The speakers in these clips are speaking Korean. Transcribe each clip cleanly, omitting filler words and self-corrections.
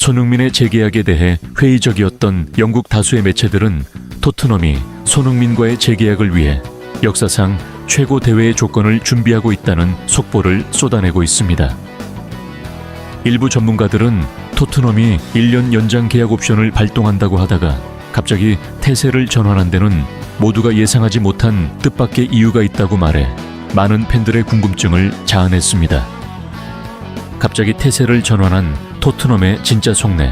손흥민의 재계약에 대해 회의적이었던 영국 다수의 매체들은 토트넘이 손흥민과의 재계약을 위해 역사상 최고 대회의 조건을 준비하고 있다는 속보를 쏟아내고 있습니다. 일부 전문가들은 토트넘이 1년 연장 계약 옵션을 발동한다고 하다가 갑자기 태세를 전환한 데는 모두가 예상하지 못한 뜻밖의 이유가 있다고 말해 많은 팬들의 궁금증을 자아냈습니다. 갑자기 태세를 전환한 토트넘의 진짜 속내,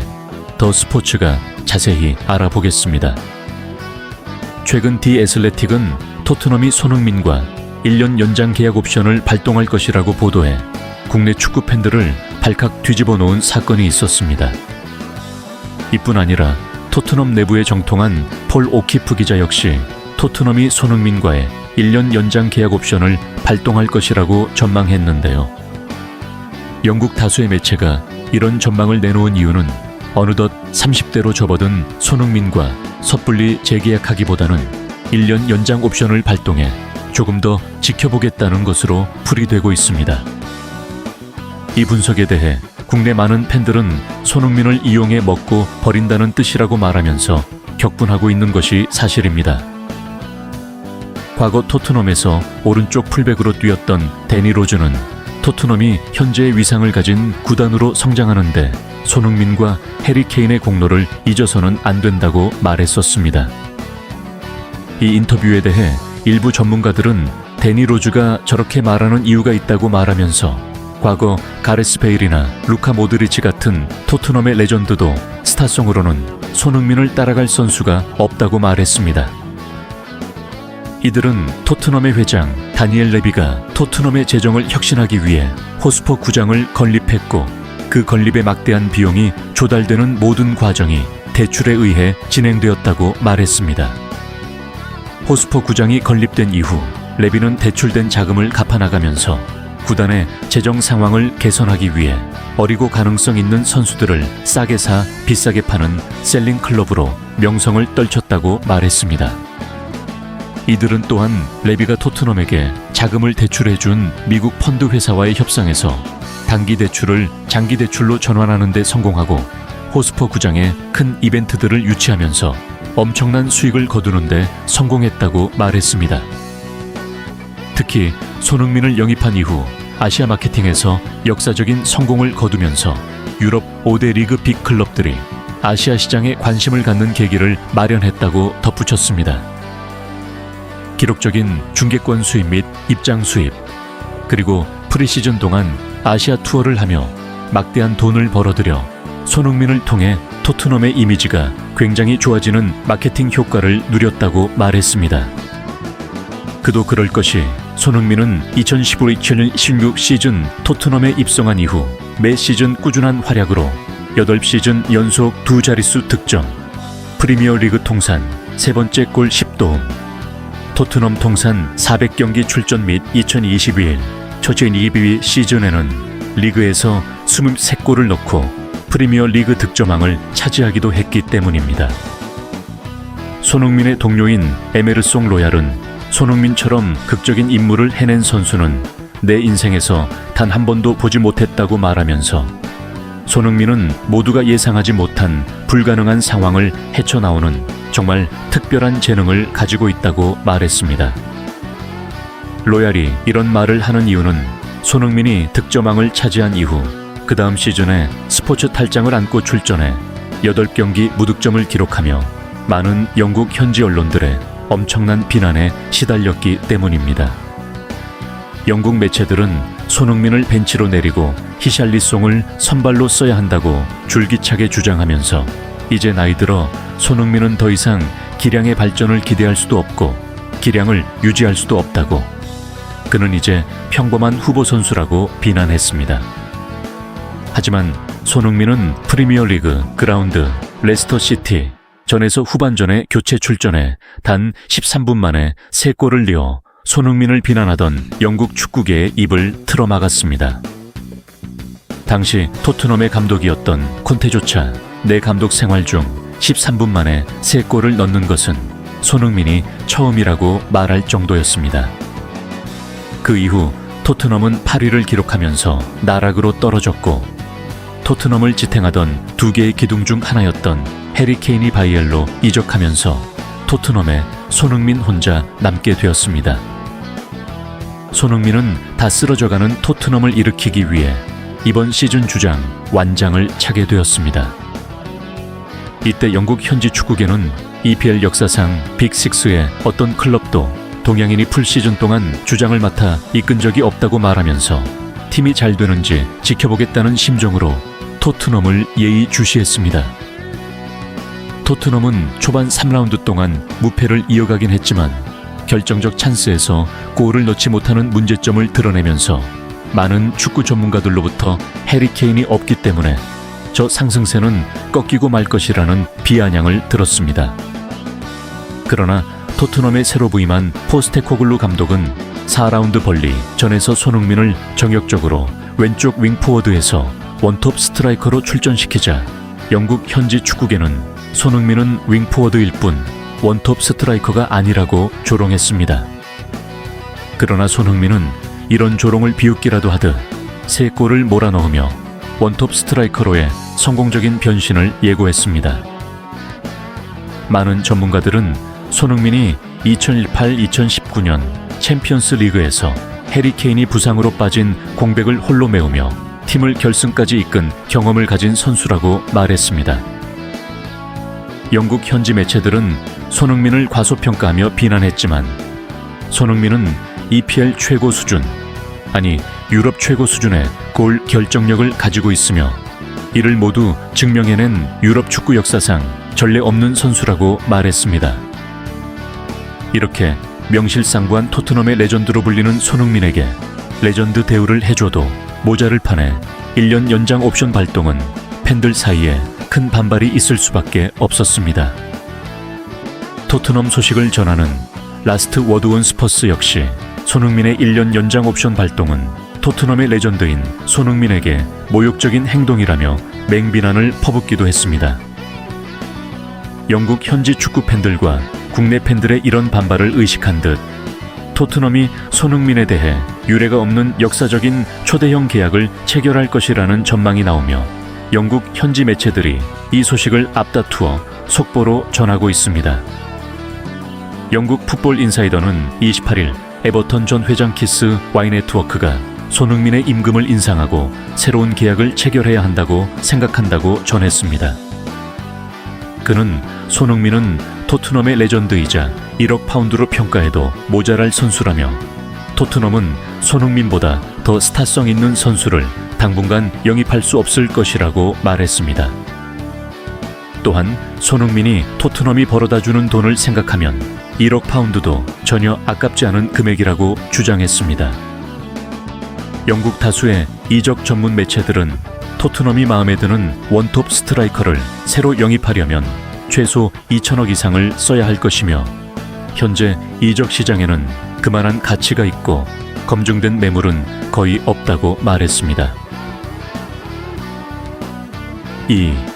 더 스포츠가 자세히 알아보겠습니다. 최근 디 애슬레틱은 토트넘이 손흥민과 1년 연장 계약 옵션을 발동할 것이라고 보도해 국내 축구 팬들을 발칵 뒤집어 놓은 사건이 있었습니다. 이뿐 아니라 토트넘 내부에 정통한 폴 오키프 기자 역시 토트넘이 손흥민과의 1년 연장 계약 옵션을 발동할 것이라고 전망했는데요. 영국 다수의 매체가 이런 전망을 내놓은 이유는 어느덧 30대로 접어든 손흥민과 섣불리 재계약하기보다는 1년 연장 옵션을 발동해 조금 더 지켜보겠다는 것으로 풀이되고 있습니다. 이 분석에 대해 국내 많은 팬들은 손흥민을 이용해 먹고 버린다는 뜻이라고 말하면서 격분하고 있는 것이 사실입니다. 과거 토트넘에서 오른쪽 풀백으로 뛰었던 데니 로즈는 토트넘이 현재의 위상을 가진 구단으로 성장하는데 손흥민과 해리 케인의 공로를 잊어서는 안 된다고 말했었습니다. 이 인터뷰에 대해 일부 전문가들은 데니 로즈가 저렇게 말하는 이유가 있다고 말하면서 과거 가레스 베일이나 루카 모드리치 같은 토트넘의 레전드도 스타성으로는 손흥민을 따라갈 선수가 없다고 말했습니다. 이들은 토트넘의 회장 다니엘 레비가 토트넘의 재정을 혁신하기 위해 호스퍼 구장을 건립했고 그 건립에 막대한 비용이 조달되는 모든 과정이 대출에 의해 진행되었다고 말했습니다. 호스퍼 구장이 건립된 이후 레비는 대출된 자금을 갚아나가면서 구단의 재정 상황을 개선하기 위해 어리고 가능성 있는 선수들을 싸게 사 비싸게 파는 셀링 클럽으로 명성을 떨쳤다고 말했습니다. 이들은 또한 레비가 토트넘에게 자금을 대출해준 미국 펀드 회사와의 협상에서 단기 대출을 장기 대출로 전환하는 데 성공하고 호스퍼 구장에 큰 이벤트들을 유치하면서 엄청난 수익을 거두는 데 성공했다고 말했습니다. 특히 손흥민을 영입한 이후 아시아 마케팅에서 역사적인 성공을 거두면서 유럽 5대 리그 빅 클럽들이 아시아 시장에 관심을 갖는 계기를 마련했다고 덧붙였습니다. 기록적인 중계권 수입 및 입장 수입, 그리고 프리시즌 동안 아시아 투어를 하며 막대한 돈을 벌어들여 손흥민을 통해 토트넘의 이미지가 굉장히 좋아지는 마케팅 효과를 누렸다고 말했습니다. 그도 그럴 것이 손흥민은 2015-2016 시즌 토트넘에 입성한 이후 매 시즌 꾸준한 활약으로 8시즌 연속 두 자릿수 득점, 프리미어 리그 통산 3번째 골 10도움, 토트넘 통산 400경기 출전 및 2022 시즌에는 리그에서 23골을 넣고 프리미어 리그 득점왕을 차지하기도 했기 때문입니다. 손흥민의 동료인 에메르송 로얄은 손흥민처럼 극적인 임무를 해낸 선수는 내 인생에서 단 한 번도 보지 못했다고 말하면서 손흥민은 모두가 예상하지 못한 불가능한 상황을 헤쳐나오는 정말 특별한 재능을 가지고 있다고 말했습니다. 로얄이 이런 말을 하는 이유는 손흥민이 득점왕을 차지한 이후 그 다음 시즌에 스포츠 탈장을 안고 출전해 8경기 무득점을 기록하며 많은 영국 현지 언론들의 엄청난 비난에 시달렸기 때문입니다. 영국 매체들은 손흥민을 벤치로 내리고 히샬리송을 선발로 써야 한다고 줄기차게 주장하면서 이제 나이 들어 손흥민은 더 이상 기량의 발전을 기대할 수도 없고 기량을 유지할 수도 없다고, 그는 이제 평범한 후보 선수라고 비난했습니다. 하지만 손흥민은 프리미어리그, 그라운드, 레스터시티, 전에서 후반전에 교체 출전해 단 13분 만에 3골을 넣어 손흥민을 비난하던 영국 축구계의 입을 틀어막았습니다. 당시 토트넘의 감독이었던 콘테조차 내 감독 생활 중 13분 만에 3골을 넣는 것은 손흥민이 처음이라고 말할 정도였습니다. 그 이후 토트넘은 8위를 기록하면서 나락으로 떨어졌고 토트넘을 지탱하던 두 개의 기둥 중 하나였던 해리 케인이 바이엘로 이적하면서 토트넘에 손흥민 혼자 남게 되었습니다. 손흥민은 다 쓰러져가는 토트넘을 일으키기 위해 이번 시즌 주장 완장을 차게 되었습니다. 이때 영국 현지 축구계는 EPL 역사상 빅6의 어떤 클럽도 동양인이 풀시즌 동안 주장을 맡아 이끈 적이 없다고 말하면서 팀이 잘 되는지 지켜보겠다는 심정으로 토트넘을 예의주시했습니다. 토트넘은 초반 3라운드 동안 무패를 이어가긴 했지만 결정적 찬스에서 골을 넣지 못하는 문제점을 드러내면서 많은 축구 전문가들로부터 해리 케인이 없기 때문에 저 상승세는 꺾이고 말 것이라는 비아냥을 들었습니다. 그러나 토트넘에 새로 부임한 포스테코글루 감독은 4라운드 벌리 전에서 손흥민을 정격적으로 왼쪽 윙포워드에서 원톱 스트라이커로 출전시키자 영국 현지 축구계는 손흥민은 윙포워드일 뿐 원톱 스트라이커가 아니라고 조롱했습니다. 그러나 손흥민은 이런 조롱을 비웃기라도 하듯 3골을 몰아넣으며 원톱 스트라이커로의 성공적인 변신을 예고했습니다. 많은 전문가들은 손흥민이 2018-2019년 챔피언스 리그에서 해리 케인이 부상으로 빠진 공백을 홀로 메우며 팀을 결승까지 이끈 경험을 가진 선수라고 말했습니다. 영국 현지 매체들은 손흥민을 과소평가하며 비난했지만 손흥민은 EPL 최고 수준, 아니 유럽 최고 수준의 골 결정력을 가지고 있으며 이를 모두 증명해낸 유럽 축구 역사상 전례 없는 선수라고 말했습니다. 이렇게 명실상부한 토트넘의 레전드로 불리는 손흥민에게 레전드 대우를 해줘도 모자를 판에 1년 연장 옵션 발동은 팬들 사이에 큰 반발이 있을 수밖에 없었습니다. 토트넘 소식을 전하는 라스트 워드 온 스퍼스 역시 손흥민의 1년 연장 옵션 발동은 토트넘의 레전드인 손흥민에게 모욕적인 행동이라며 맹비난을 퍼붓기도 했습니다. 영국 현지 축구 팬들과 국내 팬들의 이런 반발을 의식한 듯 토트넘이 손흥민에 대해 유례가 없는 역사적인 초대형 계약을 체결할 것이라는 전망이 나오며 영국 현지 매체들이 이 소식을 앞다투어 속보로 전하고 있습니다. 영국 풋볼 인사이더는 28일 에버턴 전 회장 키스 Y네트워크가 손흥민의 임금을 인상하고 새로운 계약을 체결해야 한다고 생각한다고 전했습니다. 그는 손흥민은 토트넘의 레전드이자 1억 파운드로 평가해도 모자랄 선수라며 토트넘은 손흥민보다 더 스타성 있는 선수를 당분간 영입할 수 없을 것이라고 말했습니다. 또한 손흥민이 토트넘이 벌어다주는 돈을 생각하면 1억 파운드도 전혀 아깝지 않은 금액이라고 주장했습니다. 영국 다수의 이적 전문 매체들은 토트넘이 마음에 드는 원톱 스트라이커를 새로 영입하려면 최소 2천억 이상을 써야 할 것이며 현재 이적 시장에는 그만한 가치가 있고 검증된 매물은 거의 없다고 말했습니다. 2.